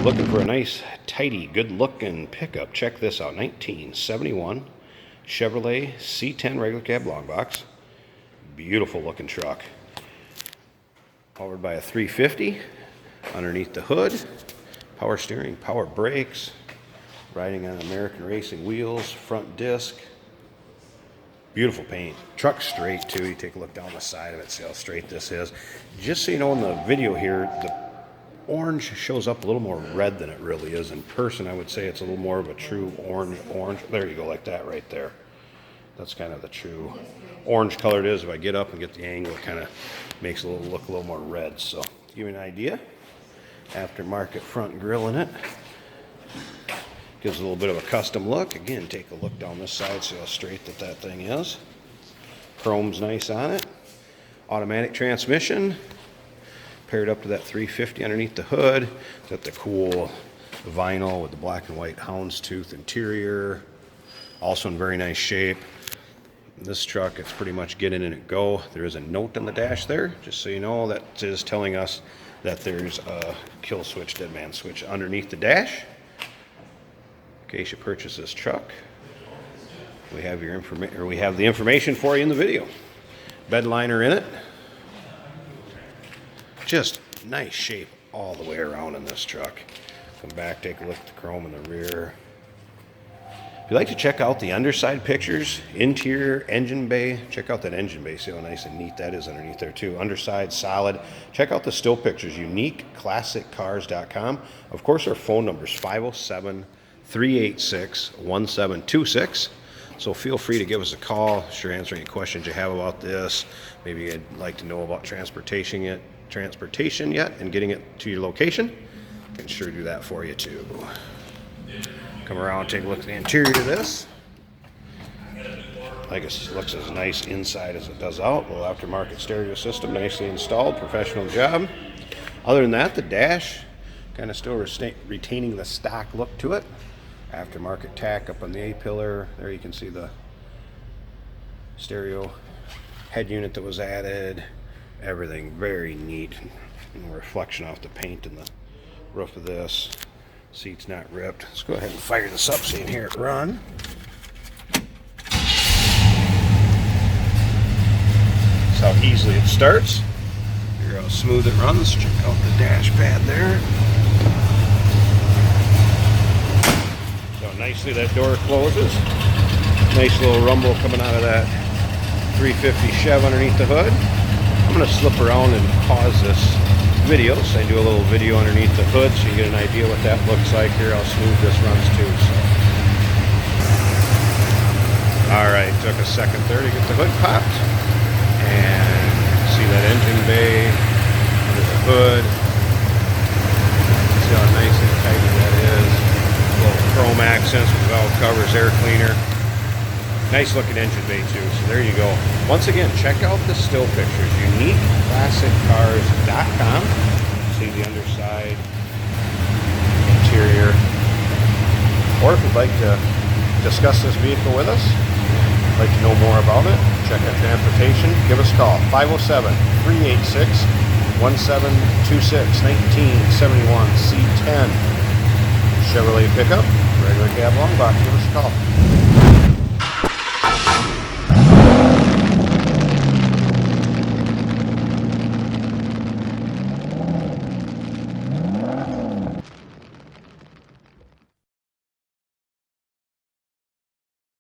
Looking for a nice, tidy, good-looking pickup? Check this out. 1971 Chevrolet C10 regular cab long box. Beautiful looking truck. Powered by a 350. Underneath the hood, power steering, power brakes. Riding on American Racing wheels. Front disc. Beautiful paint. Truck's straight too. You take a look down the side of it, see how straight this is. Just so you know, in the video here, the orange shows up a little more red than it really is. In person, I would say it's a little more of a true orange. There you go, like that right there. That's kind of the true orange color it is. If I get up and get the angle, it kind of makes it look a little more red. So, to give you an idea, aftermarket front grille in it. Gives a little bit of a custom look. Again, take a look down this side, see how straight that thing is. Chrome's nice on it. Automatic transmission. Paired up to that 350 underneath the hood. Got the cool vinyl with the black and white houndstooth interior. Also in very nice shape. This truck, it's pretty much get in and go. There is a note on the dash there, just so you know. That is telling us that there's a kill switch, dead man switch underneath the dash. In case you purchase this truck, we have the information for you in the video. Bed liner in it. Just nice shape all the way around in this truck. Come back, take a look at the chrome in the rear. If you'd like to check out the underside pictures, interior, engine bay, check out that engine bay. See how nice and neat that is underneath there too. Underside, solid. Check out the still pictures, uniqueclassiccars.com. Of course, our phone number is 507-386-1726. So feel free to give us a call. Sure, answer any questions you have about this. Maybe you'd like to know about transportation yet and getting it to your location. I can sure do that for you too. Come around, take a look at the interior of this. Like it looks as nice inside as it does out. Little aftermarket stereo system, nicely installed, professional job. Other than that, the dash kind of still retaining the stock look to it. Aftermarket tack up on the A-pillar. There you can see the stereo head unit that was added. Everything very neat. And reflection off the paint in the roof of this. Seat's not ripped. Let's go ahead and fire this up so you can hear it run. That's how easily it starts. Hear how smooth it runs. Check out the dash pad there. So nicely that door closes. Nice little rumble coming out of that 350 Chev underneath the hood. I'm going to slip around and pause this video, so I do a little video underneath the hood so you get an idea what that looks like here, how smooth this runs too. So. Alright, took a second there to get the hood popped. And see that engine bay under the hood. See how nice and tidy that is. Little chrome accents with valve covers, air cleaner. Nice looking engine bay too, so there you go. Once again, check out the still pictures, uniqueclassiccars.com. See the underside, interior. Or if you'd like to discuss this vehicle with us, like to know more about it, check out transportation, give us a call. 507-386-1726, 1971 C10 Chevrolet pickup, regular cab long box. Give us a call.